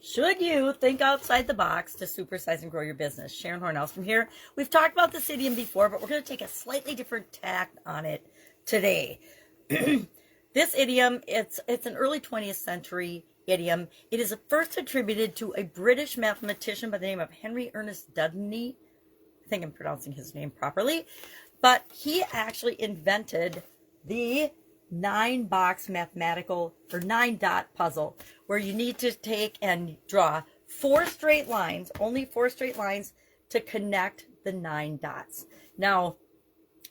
Should you think outside the box to supersize and grow your business? Sharon Horne-Ellstrom here. We've talked about this idiom before, but we're going to take a slightly different tack on it today. This idiom, it's an early 20th century idiom. It is first attributed to a British mathematician by the name of Henry Ernest Dudney. I think I'm pronouncing his name properly. But he actually invented the 9-box mathematical or 9-dot puzzle, where you need to take and draw 4 straight lines, only 4 straight lines, to connect the 9 dots. Now,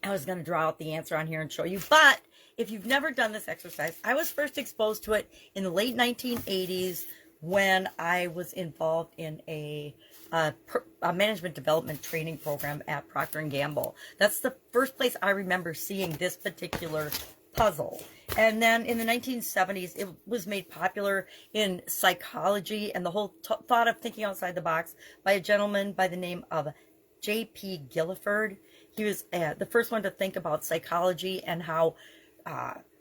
I was going to draw out the answer on here and show you, but if you've never done this exercise, I was first exposed to it in the late 1980s when I was involved in a management development training program at Procter & Gamble. That's the first place I remember seeing this particular puzzle. And then in the 1970s, it was made popular in psychology and the whole thought of thinking outside the box by a gentleman by the name of J.P. Gilliford. He was the first one to think about psychology and how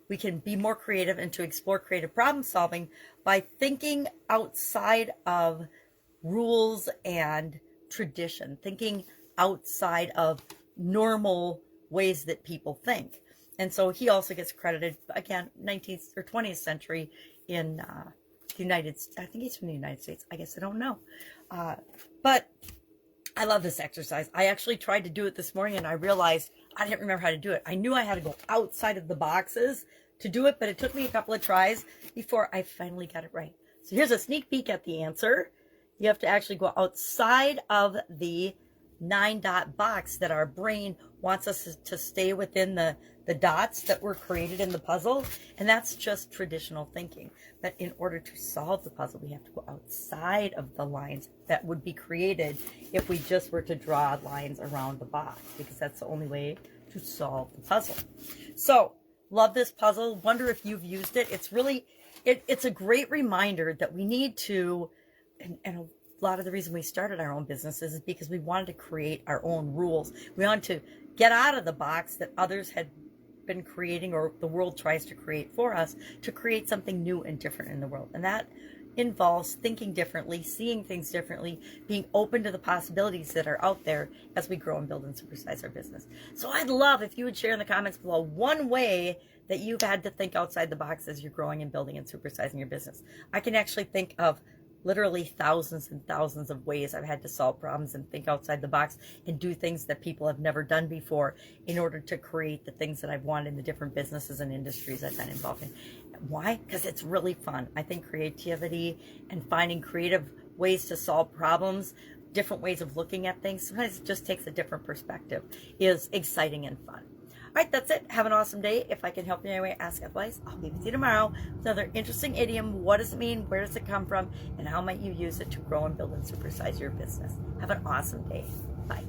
we can be more creative and to explore creative problem solving by thinking outside of rules and tradition, thinking outside of normal ways that people think. And so he also gets credited, again, 19th or 20th century in the United States. I think he's from the United States. I guess I don't know. But I love this exercise. I actually tried to do it this morning and I realized I didn't remember how to do it. I knew I had to go outside of the boxes to do it, but it took me a couple of tries before I finally got it right. So here's a sneak peek at the answer. You have to actually go outside of the 9-dot box that our brain wants us to stay within the dots that were created in the puzzle. And that's just traditional thinking. But in order to solve the puzzle, we have to go outside of the lines that would be created if we just were to draw lines around the box, because that's the only way to solve the puzzle. So, love this puzzle. Wonder if you've used it. It's really, it's a great reminder that we need to, and a lot of the reason we started our own businesses is because we wanted to create our own rules. We wanted to get out of the box that others had been creating, or the world tries to create for us, to create something new and different in the world. And that involves thinking differently, seeing things differently, being open to the possibilities that are out there as we grow and build and supersize our business. So I'd love if you would share in the comments below one way that you've had to think outside the box as you're growing and building and supersizing your business. I can actually think of literally thousands and thousands of ways I've had to solve problems and think outside the box and do things that people have never done before in order to create the things that I've wanted in the different businesses and industries I've been involved in. Why? Because it's really fun. I think creativity and finding creative ways to solve problems, different ways of looking at things, sometimes it just takes a different perspective, is exciting and fun. All right, that's it. Have an awesome day. If I can help you in any way, ask advice. I'll be with you tomorrow with another interesting idiom. What does it mean? Where does it come from? And how might you use it to grow and build and supersize your business? Have an awesome day. Bye.